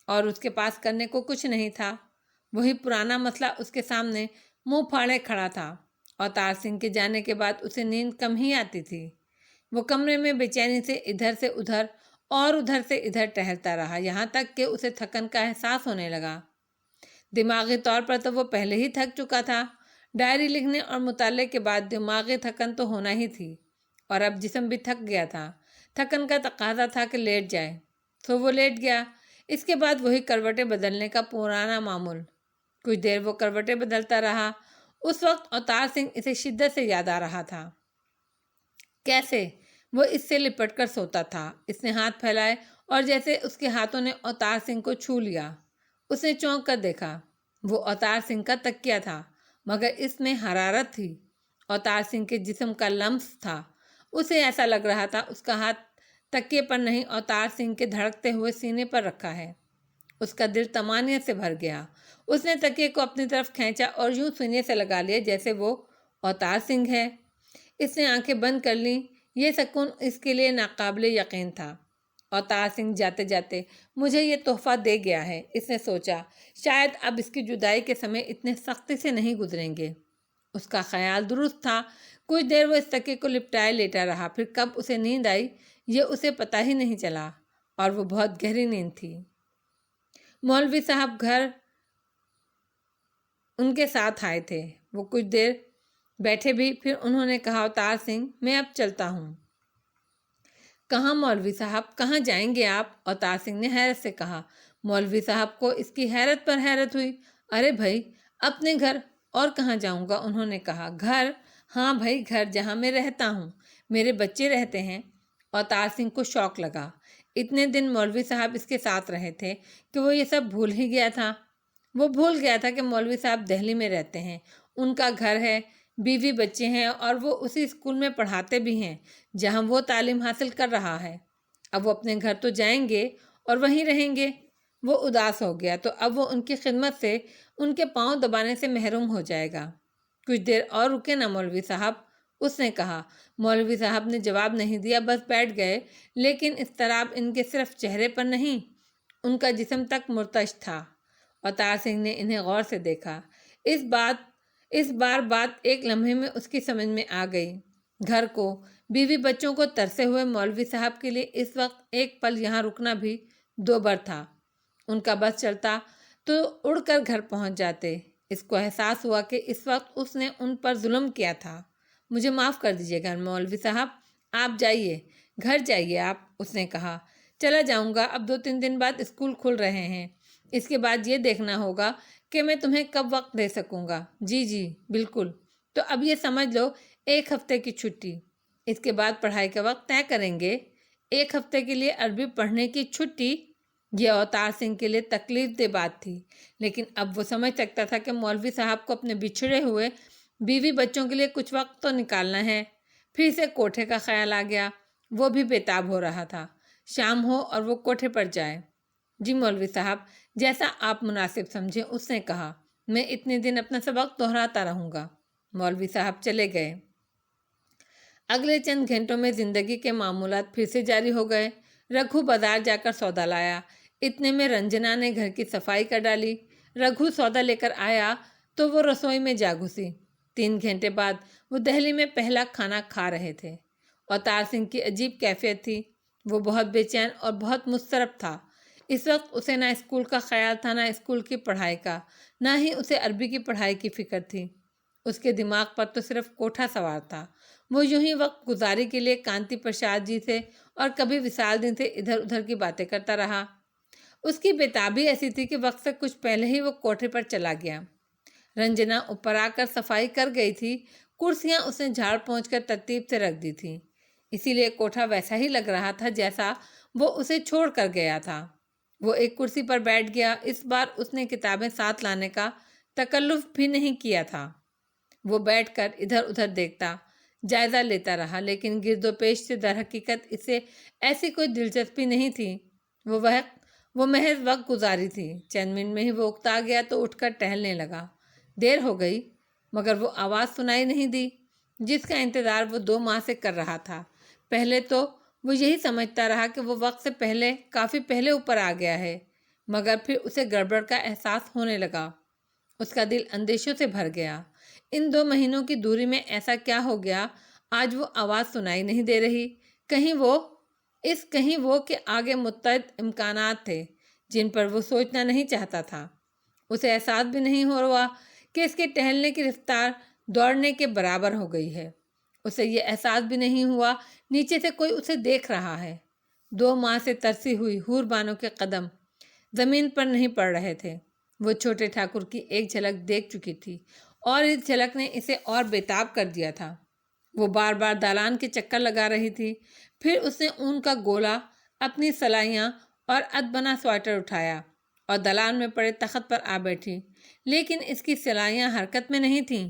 اور اس کے پاس کرنے کو کچھ نہیں تھا۔ وہی پرانا مسئلہ اس کے سامنے منہ پھاڑے کھڑا تھا۔ اوتار سنگھ کے جانے کے بعد اسے نیند کم ہی آتی تھی۔ وہ کمرے میں بے چینی سے ادھر سے ادھر اور ادھر سے ادھر ٹہلتا رہا، یہاں تک کہ اسے تھکن کا احساس ہونے لگا۔ دماغی طور پر تو وہ پہلے ہی تھک چکا تھا۔ ڈائری لکھنے اور مطالعے کے بعد دماغی تھکن تو ہونا ہی تھی، اور اب جسم بھی تھک گیا تھا۔ تھکن کا تقاضا تھا کہ لیٹ جائے، تو وہ لیٹ گیا۔ اس کے بعد وہی کروٹیں بدلنے کا پرانا معمول۔ کچھ دیر وہ کروٹیں بدلتا رہا۔ اس وقت اوتار سنگھ اسے شدت سے یاد آ رہا تھا۔ کیسے وہ اس سے لپٹ کر سوتا تھا۔ اس نے ہاتھ پھیلائے اور جیسے اس کے ہاتھوں نے اوتار سنگھ کو چھو لیا۔ اس نے چونک کر دیکھا، وہ اوتار سنگھ کا تکیہ تھا، مگر اس میں حرارت تھی۔ اوتار سنگھ کے جسم کا لمس تھا۔ اسے ایسا لگ رہا تھا اس کا ہاتھ تکیے پر نہیں، اوتار سنگھ کے دھڑکتے ہوئے سینے پر رکھا ہے۔ اس کا دل طمانینت سے بھر گیا۔ اس نے تکیے کو اپنی طرف کھینچا اور یوں سینے سے لگا لیا جیسے وہ اوتار سنگھ ہے۔ اس نے آنکھیں بند کر لیں۔ یہ سکون اس کے لیے ناقابل یقین تھا۔ اوتار سنگھ جاتے جاتے مجھے یہ تحفہ دے گیا ہے، اس نے سوچا۔ شاید اب اس کی جدائی کے سمے اتنے سختی سے نہیں گزریں گے۔ اس کا خیال درست تھا۔ کچھ دیر وہ اس تکیے کو لپٹائے لیٹا رہا، پھر کب اسے نیند آئی یہ اسے پتہ ہی نہیں چلا، اور وہ بہت گہری نیند تھی۔ مولوی صاحب گھر ان کے ساتھ آئے تھے۔ وہ کچھ دیر بیٹھے بھی، پھر انہوں نے کہا، اوتار سنگھ میں اب چلتا ہوں۔ کہاں مولوی صاحب، کہاں جائیں گے آپ؟ اوتار سنگھ نے حیرت سے کہا۔ مولوی صاحب کو اس کی حیرت پر حیرت ہوئی۔ ارے بھائی، اپنے گھر، اور کہاں جاؤں گا؟ انہوں نے کہا۔ گھر؟ ہاں بھائی، گھر جہاں میں رہتا ہوں، میرے بچے رہتے ہیں۔ اوتار سنگھ کو شوق لگا۔ اتنے دن مولوی صاحب اس کے ساتھ رہے تھے کہ وہ یہ سب بھول ہی گیا تھا۔ وہ بھول گیا تھا کہ مولوی صاحب دہلی میں رہتے ہیں، ان کا گھر ہے، بیوی بچے ہیں، اور وہ اسی اسکول میں پڑھاتے بھی ہیں جہاں وہ تعلیم حاصل کر رہا ہے۔ اب وہ اپنے گھر تو جائیں گے اور وہیں رہیں گے۔ وہ اداس ہو گیا تو اب وہ ان کی خدمت سے، ان کے پاؤں دبانے سے محروم ہو جائے گا۔ کچھ دیر اور رکے نا مولوی صاحب، اس نے کہا۔ مولوی صاحب نے جواب نہیں دیا، بس بیٹھ گئے، لیکن اضطراب ان کے صرف چہرے پر نہیں، ان کا جسم تک مرتعش تھا۔ اوتار سنگھ نے انہیں غور سے دیکھا۔ اس بار بات ایک لمحے میں اس کی سمجھ میں آ گئی۔ گھر کو، بیوی بچوں کو ترسے ہوئے مولوی صاحب کے لیے اس وقت ایک پل یہاں رکنا بھی دوبر تھا۔ ان کا بس چلتا تو اڑ کر گھر پہنچ جاتے۔ اس کو احساس ہوا کہ اس وقت اس نے ان پر ظلم کیا تھا۔ مجھے معاف کر دیجیے گا مولوی صاحب، آپ جائیے، گھر جائیے آپ، اس نے کہا۔ چلا جاؤں گا، اب 2-3 دن بعد اسکول کھل رہے ہیں، اس کے بعد یہ دیکھنا ہوگا کہ میں تمہیں کب وقت دے سکوں گا۔ جی جی بالکل، تو اب یہ سمجھ لو 1 ہفتے کی چھٹی، اس کے بعد پڑھائی کا وقت طے کریں گے۔ 1 ہفتے کے لیے عربی پڑھنے کی چھٹی، یہ اوتار سنگھ کے لیے تکلیف دہ بات تھی، لیکن اب وہ سمجھ سکتا تھا کہ مولوی صاحب کو اپنے بچھڑے ہوئے بیوی بچوں کے لیے کچھ وقت تو نکالنا ہے۔ پھر سے کوٹھے کا خیال آ گیا۔ وہ بھی بےتاب ہو رہا تھا، شام ہو اور وہ کوٹھے پر جائے۔ جی مولوی صاحب، جیسا آپ مناسب سمجھیں، اس نے کہا۔ میں اتنے دن اپنا سبق دہراتا رہوں گا۔ مولوی صاحب چلے گئے۔ اگلے چند گھنٹوں میں زندگی کے معمولات پھر سے جاری ہو گئے۔ رگھو بازار جا کر سودا لایا۔ اتنے میں رنجنا نے گھر کی صفائی کر ڈالی۔ رگھو سودا لے کر آیا تو وہ رسوئی میں جا گھسی۔ 3 گھنٹے بعد وہ دہلی میں پہلا کھانا کھا رہے تھے۔ اوتار سنگھ کی عجیب کیفیت تھی۔ وہ بہت بے چین اور بہت مضطرب تھا۔ اس وقت اسے نہ اسکول کا خیال تھا، نہ اسکول کی پڑھائی کا، نہ ہی اسے عربی کی پڑھائی کی فکر تھی۔ اس کے دماغ پر تو صرف کوٹھا سوار تھا۔ وہ یوں ہی وقت گزاری کے لیے کانتی پرساد جی سے اور کبھی وشال دین سے ادھر ادھر کی باتیں کرتا رہا۔ اس کی بےتابی ایسی تھی کہ وقت سے کچھ پہلے ہی وہ کوٹھے پر چلا گیا۔ رنجنا اوپر آ کر صفائی کر گئی تھی۔ کرسیاں اس نے جھاڑ پہنچ کر ترتیب سے رکھ دی تھیں، اسی لیے کوٹھا ویسا ہی لگ رہا تھا جیسا وہ اسے چھوڑ کر گیا تھا۔ وہ ایک کرسی پر بیٹھ گیا۔ اس بار اس نے کتابیں ساتھ لانے کا تکلف بھی نہیں کیا تھا۔ وہ بیٹھ کر ادھر ادھر دیکھتا، جائزہ لیتا رہا، لیکن گرد و پیش سے در حقیقت اسے ایسی کوئی دلچسپی نہیں تھی۔ وہ وہ محض وقت گزاری تھی۔ چند منٹ میں ہی وہ اکتا گیا تو اٹھ کر ٹہلنے لگا۔ دیر ہو گئی مگر وہ آواز سنائی نہیں دی جس کا انتظار وہ 2 ماہ سے کر رہا تھا۔ پہلے تو وہ یہی سمجھتا رہا کہ وہ وقت سے پہلے کافی پہلے اوپر آ گیا ہے، مگر پھر اسے گڑبڑ کا احساس ہونے لگا۔ اس کا دل اندیشوں سے بھر گیا۔ ان 2 مہینوں کی دوری میں ایسا کیا ہو گیا آج وہ آواز سنائی نہیں دے رہی؟ کہیں وہ کہ آگے متعدد امکانات تھے جن پر وہ سوچنا نہیں چاہتا تھا۔ اسے احساس بھی نہیں ہو رہا کہ اس کے ٹہلنے کی رفتار دوڑنے کے برابر ہو گئی ہے۔ اسے یہ احساس بھی نہیں ہوا نیچے سے کوئی اسے دیکھ رہا ہے۔ 2 ماہ سے ترسی ہوئی حور بانو کے قدم زمین پر نہیں پڑ رہے تھے۔ وہ چھوٹے ٹھاکر کی ایک جھلک دیکھ چکی تھی اور اس جھلک نے اسے اور بےتاب کر دیا تھا۔ وہ بار بار دالان کے چکر لگا رہی تھی۔ پھر اس نے اون کا گولا، اپنی سلائیاں اور ادبنا سویٹر اٹھایا اور دالان میں پڑے تخت پر آ بیٹھی، لیکن اس کی سلائیاں حرکت میں نہیں تھیں۔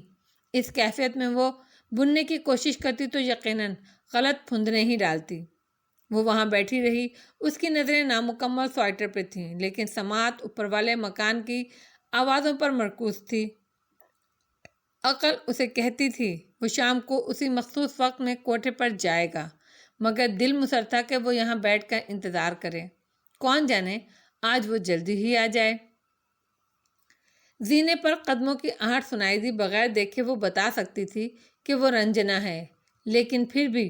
اس کیفیت میں وہ بننے کی کوشش کرتی تو یقیناً غلط پھندنے ہی ڈالتی۔ وہ وہاں بیٹھی رہی۔ اس کی نظریں نامکمل سویٹر پہ تھیں، لیکن سماعت اوپر والے مکان کی آوازوں پر مرکوز تھی۔ عقل اسے کہتی تھی وہ شام کو اسی مخصوص وقت میں کوٹھے پر جائے گا، مگر دل مصر تھا کہ وہ یہاں بیٹھ کر انتظار کرے۔ کون جانے آج وہ جلدی ہی آ جائے۔ زینے پر قدموں کی آہٹ سنائی دی بغیر دیکھے وہ بتا سکتی تھی کہ وہ رنجنا ہے، لیکن پھر بھی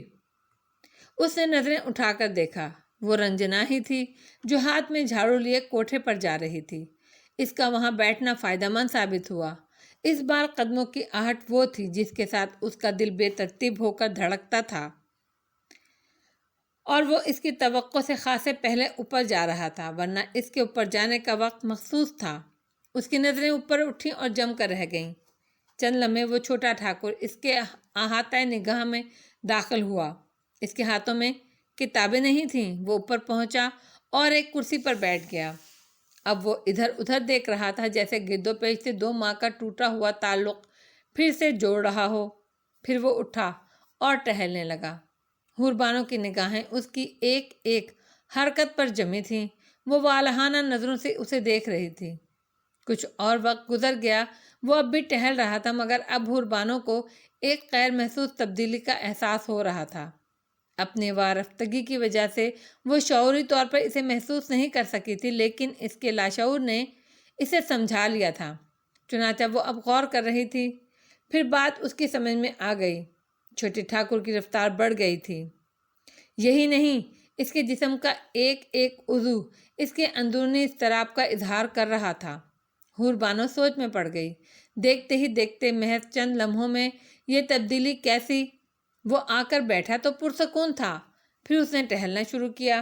اس نے نظریں اٹھا کر دیکھا۔ وہ رنجنا ہی تھی جو ہاتھ میں جھاڑو لیے کوٹھے پر جا رہی تھی۔ اس کا وہاں بیٹھنا فائدہ مند ثابت ہوا۔ اس بار قدموں کی آہٹ وہ تھی جس کے ساتھ اس کا دل بے ترتیب ہو کر دھڑکتا تھا، اور وہ اس کی توقع سے خاصے پہلے اوپر جا رہا تھا، ورنہ اس کے اوپر جانے کا وقت مخصوص تھا۔ اس کی نظریں اوپر اٹھیں اور جم کر رہ گئیں۔ چند لمحے وہ چھوٹا ٹھاکر اس کے احاطۂ نگاہ میں داخل ہوا۔ اس کے ہاتھوں میں کتابیں نہیں تھیں۔ وہ اوپر پہنچا اور ایک کرسی پر بیٹھ گیا۔ اب وہ ادھر ادھر دیکھ رہا تھا جیسے گرد و پیش سے 2 ماہ کا ٹوٹا ہوا تعلق پھر سے جوڑ رہا ہو۔ پھر وہ اٹھا اور ٹہلنے لگا۔ حور بانو کی نگاہیں اس کی ایک ایک حرکت پر جمی تھیں۔ وہ والہانہ نظروں سے اسے دیکھ رہی تھی۔ کچھ اور وقت گزر گیا۔ وہ اب بھی ٹہل رہا تھا، مگر اب حور بانو کو ایک غیر محسوس تبدیلی کا احساس ہو رہا تھا۔ اپنی وارفتگی کی وجہ سے وہ شعوری طور پر اسے محسوس نہیں کر سکی تھی، لیکن اس کے لاشعور نے اسے سمجھا لیا تھا۔ چنانچہ وہ اب غور کر رہی تھی۔ پھر بات اس کی سمجھ میں آ گئی۔ چھوٹے ٹھاکر کی رفتار بڑھ گئی تھی۔ یہی نہیں، اس کے جسم کا ایک ایک عضو اس کے اندرونی اضطراب کا اظہار کر رہا تھا۔ حور بانو سوچ میں پڑ گئی۔ دیکھتے ہی دیکھتے محض چند لمحوں میں یہ تبدیلی کیسی؟ وہ آ کر بیٹھا تو پرسکون تھا، پھر اس نے ٹہلنا شروع کیا،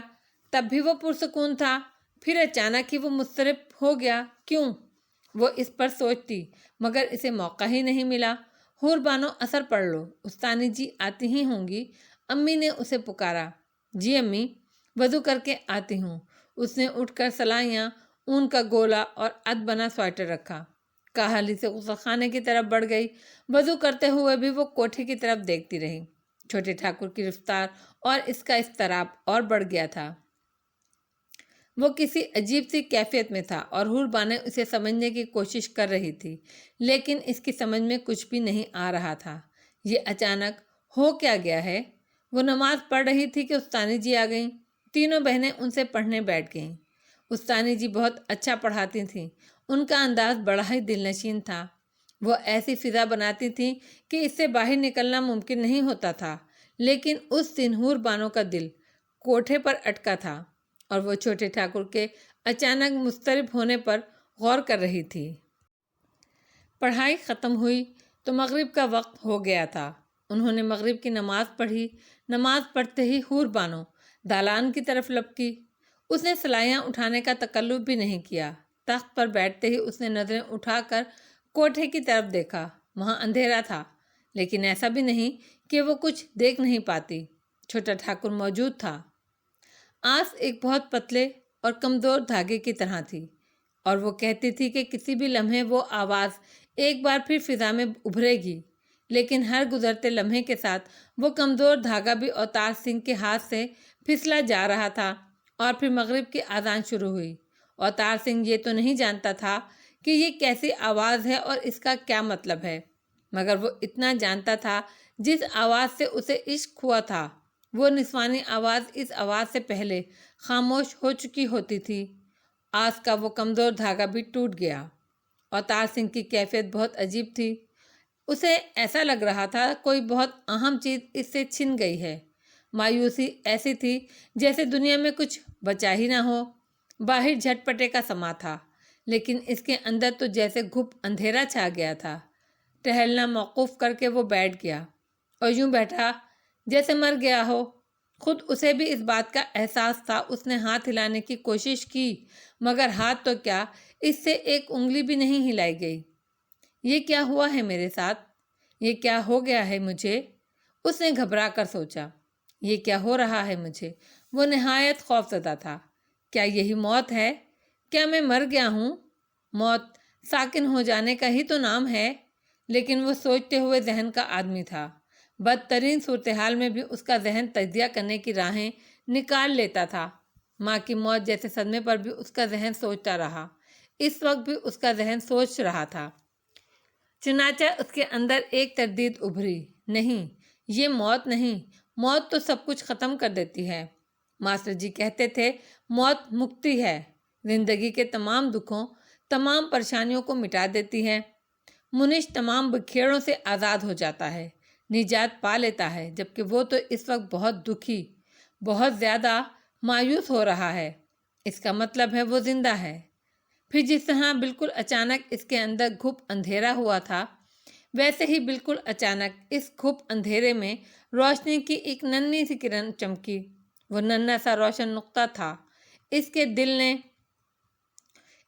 تب بھی وہ پرسکون تھا، پھر اچانک ہی وہ مضطرب ہو گیا۔ کیوں؟ وہ اس پر سوچتی، مگر اسے موقع ہی نہیں ملا۔ حور بانو اثر پڑھ لو، استانی جی آتی ہی ہوں گی۔ امی نے اسے پکارا۔ جی امی، وضو کر کے آتی ہوں۔ اس نے اٹھ کر سلائیاں، اون کا گولا اور ادبنا سویٹر رکھا۔ کاہلی سے غسل خانے کی طرف بڑھ گئی۔ وضو کرتے ہوئے بھی وہ کوٹھے کی طرف دیکھتی رہی۔ چھوٹے ٹھاکر کی رفتار اور اس کا اضطراب اور بڑھ گیا تھا۔ وہ کسی عجیب سی کیفیت میں تھا اور حور بانو اسے سمجھنے کی کوشش کر رہی تھی، لیکن اس کی سمجھ میں کچھ بھی نہیں آ رہا تھا۔ یہ اچانک ہو کیا گیا ہے؟ وہ نماز پڑھ رہی تھی کہ استانی جی آ گئیں۔ تینوں بہنیں ان سے پڑھنے بیٹھ گئیں۔ استانی جی بہت اچھا پڑھاتی تھیں۔ ان کا انداز بڑا ہی دل نشین تھا۔ وہ ایسی فضا بناتی تھیں کہ اس سے باہر نکلنا ممکن نہیں ہوتا تھا، لیکن اس دن حور بانو کا دل کوٹھے پر اٹکا تھا اور وہ چھوٹے ٹھاکر کے اچانک مضطرب ہونے پر غور کر رہی تھی۔ پڑھائی ختم ہوئی تو مغرب کا وقت ہو گیا تھا۔ انہوں نے مغرب کی نماز پڑھی۔ نماز پڑھتے ہی حور بانو دالان کی طرف لپکی۔ اس نے سلائیاں اٹھانے کا تکلف بھی نہیں کیا۔ تخت پر بیٹھتے ہی اس نے نظریں اٹھا کر کوٹھے کی طرف دیکھا۔ وہاں اندھیرا تھا، لیکن ایسا بھی نہیں کہ وہ کچھ دیکھ نہیں پاتی۔ چھوٹا ٹھاکر موجود تھا۔ آس ایک بہت پتلے اور کمزور دھاگے کی طرح تھی، اور وہ کہتی تھی کہ کسی بھی لمحے وہ آواز ایک بار پھر فضا میں ابھرے گی، لیکن ہر گزرتے لمحے کے ساتھ وہ کمزور دھاگا بھی اوتار سنگھ کے ہاتھ سے پھسلا جا رہا تھا۔ اور پھر مغرب کی اذان شروع ہوئی۔ اوتار سنگھ یہ تو نہیں جانتا تھا کہ یہ کیسی آواز ہے اور اس کا کیا مطلب ہے، مگر وہ اتنا جانتا تھا جس آواز سے اسے عشق ہوا تھا وہ نسوانی آواز اس آواز سے پہلے خاموش ہو چکی ہوتی تھی۔ آس کا وہ کمزور دھاگا بھی ٹوٹ گیا۔ اوتار سنگھ کی کیفیت بہت عجیب تھی۔ اسے ایسا لگ رہا تھا کوئی بہت اہم چیز اس سے چھن گئی ہے۔ مایوسی ایسی تھی جیسے دنیا میں کچھ بچا ہی نہ ہو۔ باہر جھٹ پٹے کا سما تھا، لیکن اس کے اندر تو جیسے گھپ اندھیرا چھا گیا تھا۔ ٹہلنا موقوف کر کے وہ بیٹھ گیا اور یوں بیٹھا جیسے مر گیا ہو۔ خود اسے بھی اس بات کا احساس تھا۔ اس نے ہاتھ ہلانے کی کوشش کی، مگر ہاتھ تو کیا، اس سے ایک انگلی بھی نہیں ہلائی گئی۔ یہ کیا ہوا ہے میرے ساتھ؟ یہ کیا ہو گیا ہے مجھے؟ اس نے گھبرا کر سوچا۔ یہ کیا ہو رہا ہے مجھے؟ وہ نہایت خوف زدہ تھا۔ کیا یہی موت ہے؟ کیا میں مر گیا ہوں؟ موت ساکن ہو جانے کا ہی تو نام ہے۔ لیکن وہ سوچتے ہوئے ذہن کا آدمی تھا۔ بدترین صورتحال میں بھی اس کا ذہن تجزیہ کرنے کی راہیں نکال لیتا تھا۔ ماں کی موت جیسے صدمے پر بھی اس کا ذہن سوچتا رہا۔ اس وقت بھی اس کا ذہن سوچ رہا تھا۔ چنانچہ اس کے اندر ایک تردید ابھری، نہیں، یہ موت نہیں، موت تو سب کچھ ختم کر دیتی ہے۔ ماسٹر جی کہتے تھے موت مکتی ہے، زندگی کے تمام دکھوں، تمام پریشانیوں کو مٹا دیتی ہے۔ منش تمام بکھیڑوں سے آزاد ہو جاتا ہے، نجات پا لیتا ہے، جبکہ وہ تو اس وقت بہت دکھی، بہت زیادہ مایوس ہو رہا ہے۔ اس کا مطلب ہے وہ زندہ ہے۔ پھر جس طرح بالکل اچانک اس کے اندر گھپ اندھیرا ہوا تھا، ویسے ہی بالکل اچانک اس گھپ اندھیرے میں روشنی کی ایک ننھی سی کرن چمکی۔ وہ ننھا سا روشن نقطہ تھا۔ اس کے دل نے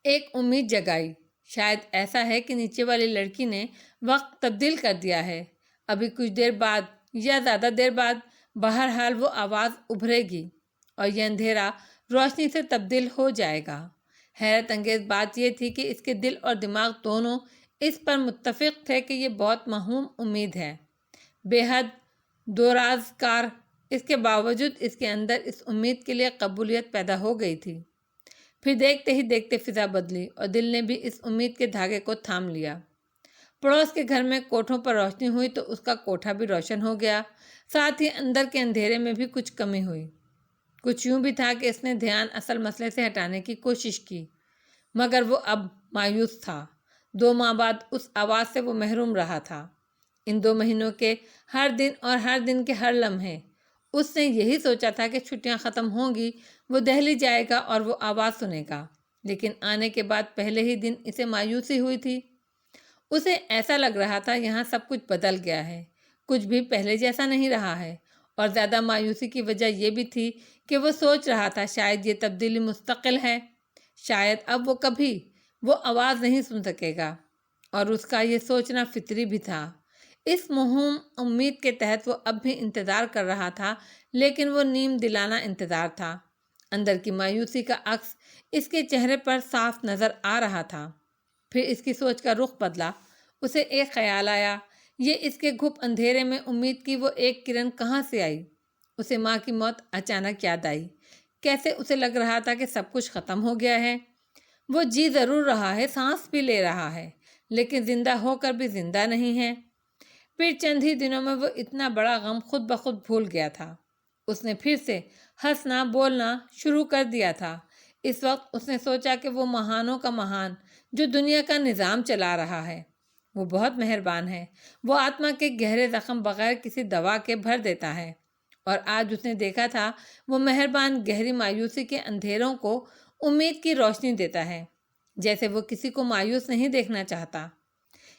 ایک امید جگائی۔ شاید ایسا ہے کہ نیچے والی لڑکی نے وقت تبدیل کر دیا ہے۔ ابھی کچھ دیر بعد یا زیادہ دیر بعد بہرحال وہ آواز ابھرے گی اور یہ اندھیرا روشنی سے تبدیل ہو جائے گا۔ حیرت انگیز بات یہ تھی کہ اس کے دل اور دماغ دونوں اس پر متفق تھے کہ یہ بہت موہوم امید ہے، بے حد دورازکار۔ اس کے باوجود اس کے اندر اس امید کے لیے قبولیت پیدا ہو گئی تھی۔ پھر دیکھتے ہی دیکھتے فضا بدلی اور دل نے بھی اس امید کے دھاگے کو تھام لیا۔ پڑوس کے گھر میں کوٹھوں پر روشنی ہوئی تو اس کا کوٹھا بھی روشن ہو گیا، ساتھ ہی اندر کے اندھیرے میں بھی کچھ کمی ہوئی۔ کچھ یوں بھی تھا کہ اس نے دھیان اصل مسئلے سے ہٹانے کی کوشش کی، مگر وہ اب مایوس تھا۔ 2 ماہ بعد اس آواز سے وہ محروم رہا تھا۔ ان 2 مہینوں کے ہر دن اور ہر دن کے ہر لمحے اس نے یہی سوچا تھا کہ چھٹیاں ختم ہوں گی، وہ دہلی جائے گا اور وہ آواز سنے گا۔ لیکن آنے کے بعد پہلے ہی دن اسے مایوسی ہوئی تھی۔ اسے ایسا لگ رہا تھا یہاں سب کچھ بدل گیا ہے، کچھ بھی پہلے جیسا نہیں رہا ہے۔ اور زیادہ مایوسی کی وجہ یہ بھی تھی کہ وہ سوچ رہا تھا شاید یہ تبدیلی مستقل ہے، شاید اب وہ کبھی وہ آواز نہیں سن سکے گا، اور اس کا یہ سوچنا فطری بھی تھا۔ اس موہوم امید کے تحت وہ اب بھی انتظار کر رہا تھا، لیکن وہ نیم دلانہ انتظار تھا۔ اندر کی مایوسی کا عکس اس کے چہرے پر صاف نظر آ رہا تھا۔ پھر اس کی سوچ کا رخ بدلا۔ اسے ایک خیال آیا، یہ اس کے گھپ اندھیرے میں امید کی وہ ایک کرن کہاں سے آئی؟ اسے ماں کی موت اچانک یاد آئی۔ کیسے اسے لگ رہا تھا کہ سب کچھ ختم ہو گیا ہے۔ وہ جی ضرور رہا ہے، سانس بھی لے رہا ہے، لیکن زندہ ہو کر بھی زندہ نہیں ہے۔ پھر چند ہی دنوں میں وہ اتنا بڑا غم خود بخود بھول گیا تھا۔ اس نے پھر سے ہنسنا بولنا شروع کر دیا تھا۔ اس وقت اس نے سوچا کہ وہ مہانوں کا مہان جو دنیا کا نظام چلا رہا ہے، وہ بہت مہربان ہے۔ وہ آتما کے گہرے زخم بغیر کسی دوا کے بھر دیتا ہے، اور آج اس نے دیکھا تھا وہ مہربان گہری مایوسی کے اندھیروں کو امید کی روشنی دیتا ہے، جیسے وہ کسی کو مایوس نہیں دیکھنا چاہتا۔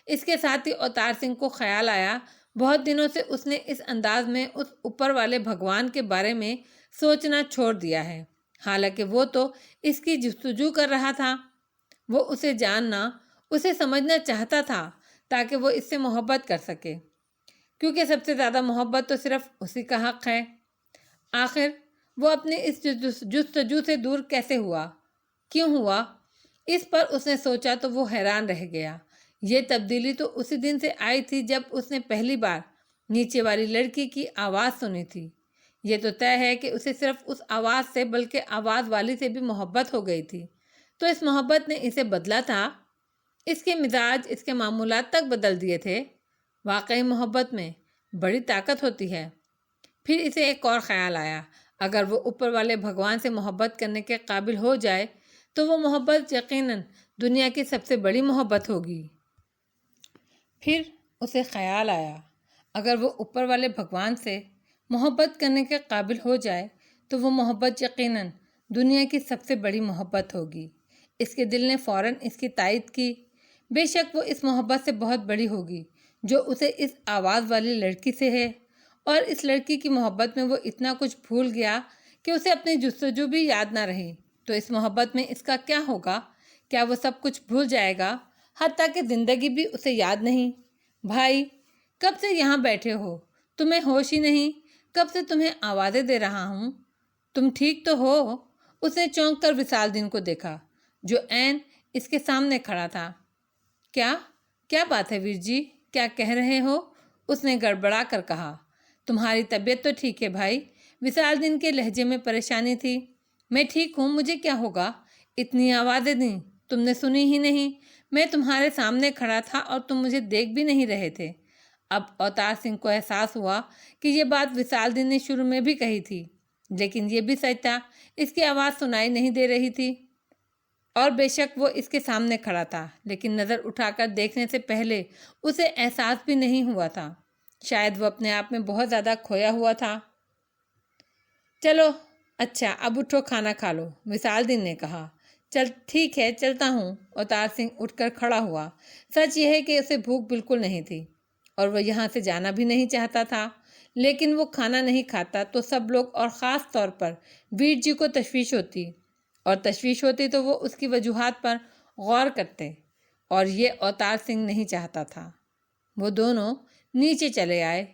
اس کے ساتھ ہی اوتار سنگھ کو خیال آیا، بہت دنوں سے اس نے اس انداز میں اس اوپر والے بھگوان کے بارے میں سوچنا چھوڑ دیا ہے، حالانکہ وہ تو اس کی جستجو کر رہا تھا۔ وہ اسے جاننا، اسے سمجھنا چاہتا تھا تاکہ وہ اس سے محبت کر سکے، کیونکہ سب سے زیادہ محبت تو صرف اسی کا حق ہے۔ آخر وہ اپنے اس جستجو سے دور کیسے ہوا؟ کیوں ہوا؟ اس پر اس نے سوچا تو وہ حیران رہ گیا۔ یہ تبدیلی تو اسی دن سے آئی تھی جب اس نے پہلی بار نیچے والی لڑکی کی آواز سنی تھی۔ یہ تو طے ہے کہ اسے صرف اس آواز سے بلکہ آواز والی سے بھی محبت ہو گئی تھی۔ تو اس محبت نے اسے بدلا تھا، اس کے مزاج، اس کے معمولات تک بدل دیے تھے۔ واقعی محبت میں بڑی طاقت ہوتی ہے۔ پھر اسے ایک اور خیال آیا، اگر وہ اوپر والے بھگوان سے محبت کرنے کے قابل ہو جائے تو وہ محبت یقیناً دنیا کی سب سے بڑی محبت ہوگی۔ پھر اسے خیال آیا، اگر وہ اوپر والے بھگوان سے محبت کرنے کے قابل ہو جائے تو وہ محبت یقیناً دنیا کی سب سے بڑی محبت ہوگی۔ اس کے دل نے فوراً اس کی تائید کی۔ بے شک وہ اس محبت سے بہت بڑی ہوگی جو اسے اس آواز والی لڑکی سے ہے، اور اس لڑکی کی محبت میں وہ اتنا کچھ بھول گیا کہ اسے اپنی جستجو بھی یاد نہ رہی۔ تو اس محبت میں اس کا کیا ہوگا؟ کیا وہ سب کچھ بھول جائے گا، حتیٰ کہ زندگی بھی اسے یاد نہیں؟ بھائی، کب سے یہاں بیٹھے ہو؟ تمہیں ہوش ہی نہیں؟ کب سے تمہیں آوازیں دے رہا ہوں؟ تم ٹھیک تو ہو؟ اس نے چونک کر وصال دین کو دیکھا جو عین اس کے سامنے کھڑا تھا۔ کیا بات ہے ویر جی، کیا کہہ رہے ہو؟ اس نے گڑبڑا کر کہا۔ تمہاری طبیعت تو ٹھیک ہے بھائی؟ وصال دین کے لہجے میں پریشانی تھی۔ میں ٹھیک ہوں، مجھے کیا ہوگا؟ اتنی آوازیں دیں، تم نے سنی ہی نہیں؟ میں تمہارے سامنے کھڑا تھا اور تم مجھے دیکھ بھی نہیں رہے تھے۔ اب اوتار سنگھ کو احساس ہوا کہ یہ بات وصال دین نے شروع میں بھی کہی تھی، لیکن یہ بھی سچ تھا، اس کی آواز سنائی نہیں دے رہی تھی، اور بے شک وہ اس کے سامنے کھڑا تھا، لیکن نظر اٹھا کر دیکھنے سے پہلے اسے احساس بھی نہیں ہوا تھا۔ شاید وہ اپنے آپ میں بہت زیادہ کھویا ہوا تھا۔ چلو اچھا، اب اٹھو، کھانا کھا لو، وصال دین نے کہا۔ چل ٹھیک ہے، چلتا ہوں۔ اوتار سنگھ اٹھ کر کھڑا ہوا۔ سچ یہ ہے کہ اسے بھوک بالکل نہیں تھی اور وہ یہاں سے جانا بھی نہیں چاہتا تھا، لیکن وہ کھانا نہیں کھاتا تو سب لوگ اور خاص طور پر ویر جی کو تشویش ہوتی، اور تشویش ہوتی تو وہ اس کی وجوہات پر غور کرتے، اور یہ اوتار سنگھ نہیں چاہتا تھا۔ وہ دونوں نیچے چلے آئے۔